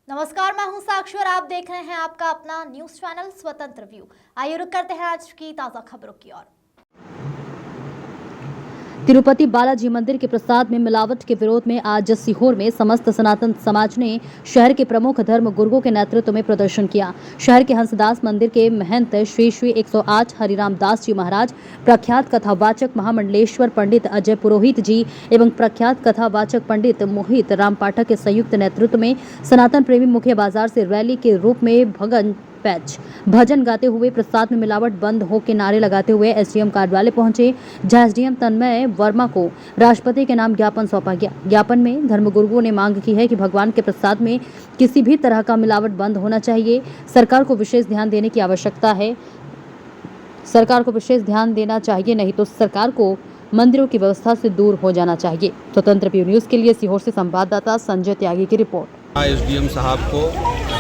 नमस्कार, मैं हूं साक्षी और आप देख रहे हैं आपका अपना न्यूज चैनल स्वतंत्र व्यू। आइए रुक करते हैं आज की ताजा खबरों की ओर। तिरुपति बालाजी मंदिर के प्रसाद में मिलावट के विरोध में आज सीहोर में समस्त सनातन समाज ने शहर के प्रमुख धर्म गुरुओं के नेतृत्व में प्रदर्शन किया। शहर के हंसदास मंदिर के महंत श्री श्री 108 हरिराम दास जी महाराज, प्रख्यात कथावाचक महामंडलेश्वर पंडित अजय पुरोहित जी एवं प्रख्यात कथावाचक पंडित मोहित राम पाठक के संयुक्त नेतृत्व में सनातन प्रेमी मुख्य बाजार से रैली के रूप में भजन गाते हुए प्रसाद में मिलावट बंद हो के नारे लगाते हुए एसडीएम कार्यालय पहुंचे, जहां एसडीएम तन्मय वर्मा को राष्ट्रपति के नाम ज्ञापन सौंपा गया। ज्ञापन में धर्मगुरुओं ने मांग की है कि भगवान के प्रसाद में किसी भी तरह का मिलावट बंद होना चाहिए। सरकार को विशेष ध्यान देने की आवश्यकता है। सरकार को विशेष ध्यान देना चाहिए, नहीं तो सरकार को मंदिरों की व्यवस्था से दूर हो जाना चाहिए। स्वतंत्र व्यू न्यूज के लिए सीहोर से संवाददाता संजय त्यागी की रिपोर्ट। एसडीएम साहब को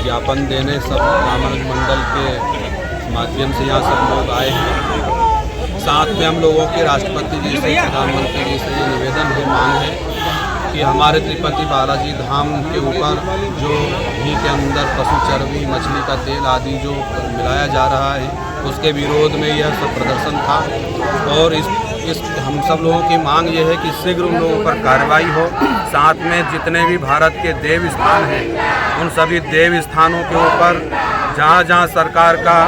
ज्ञापन देने सब रामानुज मंडल के माध्यम से यहाँ सब लोग आए हैं। साथ में हम लोगों के राष्ट्रपति जी से, प्रधानमंत्री जी से ये निवेदन है, मांग है कि हमारे तिरुपति बालाजी धाम के ऊपर जो घी के अंदर पशु चर्बी, मछली का तेल आदि जो मिलाया जा रहा है, उसके विरोध में यह सब प्रदर्शन था। और इस हम सब लोगों की मांग ये है कि शीघ्र उन लोगों पर कार्रवाई हो। साथ में जितने भी भारत के देव स्थान हैं, उन सभी देव स्थानों के ऊपर जहाँ जहाँ सरकार का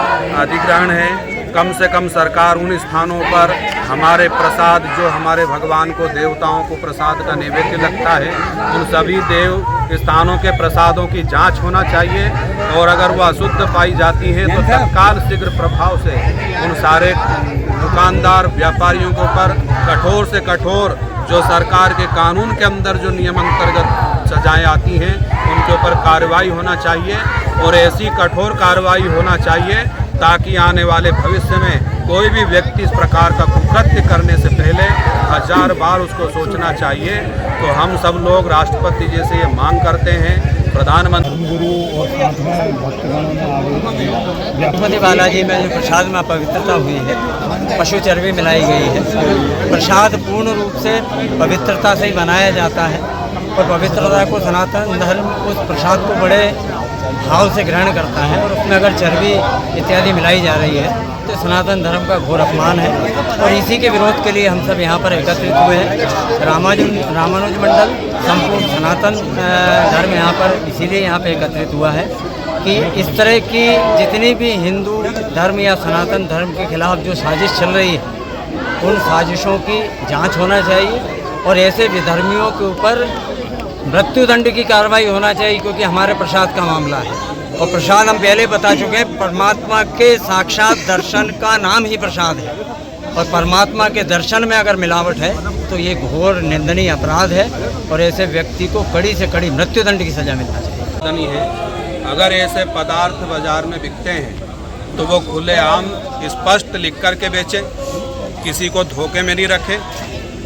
अधिग्रहण है, कम से कम सरकार उन स्थानों पर हमारे प्रसाद, जो हमारे भगवान को, देवताओं को प्रसाद का नैवेद्य लगता है, उन सभी देव स्थानों के प्रसादों की जांच होना चाहिए। और अगर वह अशुद्ध पाई जाती है तो तत्काल शीघ्र प्रभाव से उन सारे दुकानदार, व्यापारियों के ऊपर कठोर से कठोर, जो सरकार के कानून के अंदर जो नियम अंतर्गत सजाएं आती हैं, उनके ऊपर कार्रवाई होना चाहिए। और ऐसी कठोर कार्रवाई होना चाहिए ताकि आने वाले भविष्य में कोई भी व्यक्ति इस प्रकार का कुकृत्य करने से पहले 1000 बार उसको सोचना चाहिए। तो हम सब लोग राष्ट्रपति जी से ये मांग करते हैं, प्रधानमंत्री गुरु और साथ में भक्तगणों ने आगे तिरुपति बालाजी में जो प्रसाद में पवित्रता हुई है, पशु चर्बी मिलाई गई है। प्रसाद पूर्ण रूप से पवित्रता से ही बनाया जाता है और पवित्रता को सनातन धर्म उस प्रसाद को बड़े भाव से ग्रहण करता है। और उसमें अगर चर्बी इत्यादि मिलाई जा रही है तो सनातन धर्म का घोर अपमान है। और इसी के विरोध के लिए हम सब यहाँ पर एकत्रित हुए हैं। रामानुज मंडल संपूर्ण सनातन धर्म यहाँ पर इसीलिए यहाँ पर एकत्रित हुआ है कि इस तरह की जितनी भी हिंदू धर्म या सनातन धर्म के खिलाफ जो साजिश चल रही है, उन साजिशों की जांच होना चाहिए और ऐसे विधर्मियों के ऊपर मृत्युदंड की कार्रवाई होना चाहिए, क्योंकि हमारे प्रसाद का मामला है। और प्रसाद हम पहले बता चुके हैं, परमात्मा के साक्षात दर्शन का नाम ही प्रसाद है। और परमात्मा के दर्शन में अगर मिलावट है तो ये घोर निंदनीय अपराध है और ऐसे व्यक्ति को कड़ी से कड़ी मृत्युदंड की सजा मिलना चाहिए। है अगर ऐसे पदार्थ बाजार में बिकते हैं तो वो खुलेआम स्पष्ट लिख कर के बेचें, किसी को धोखे में नहीं रखें।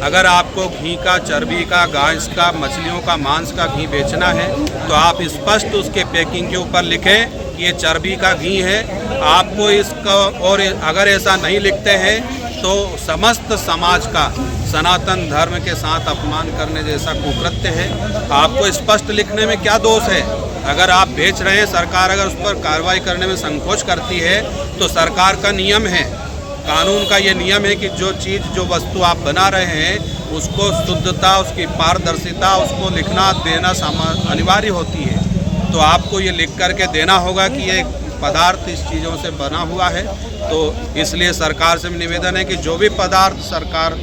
अगर आपको घी का, चर्बी का, गाय का, मछलियों का मांस का घी बेचना है तो आप स्पष्ट उसके पैकिंग के ऊपर लिखें कि ये चर्बी का घी है। आपको इसका, और अगर ऐसा नहीं लिखते हैं तो समस्त समाज का सनातन धर्म के साथ अपमान करने जैसा कुकृत्य है। आपको स्पष्ट लिखने में क्या दोष है? अगर आप बेच रहे हैं, सरकार अगर उस पर कार्रवाई करने में संकोच करती है तो सरकार का नियम है, कानून का ये नियम है कि जो चीज़, जो वस्तु आप बना रहे हैं, उसको शुद्धता, उसकी पारदर्शिता, उसको लिखना देना अनिवार्य होती है। तो आपको ये लिख करके देना होगा कि ये पदार्थ इस चीज़ों से बना हुआ है। तो इसलिए सरकार से निवेदन है कि जो भी पदार्थ सरकार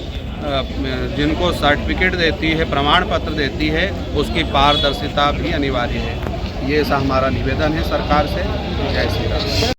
जिनको सर्टिफिकेट देती है, प्रमाण पत्र देती है, उसकी पारदर्शिता भी अनिवार्य है। ये ऐसा हमारा निवेदन है सरकार से। जय श्री राम।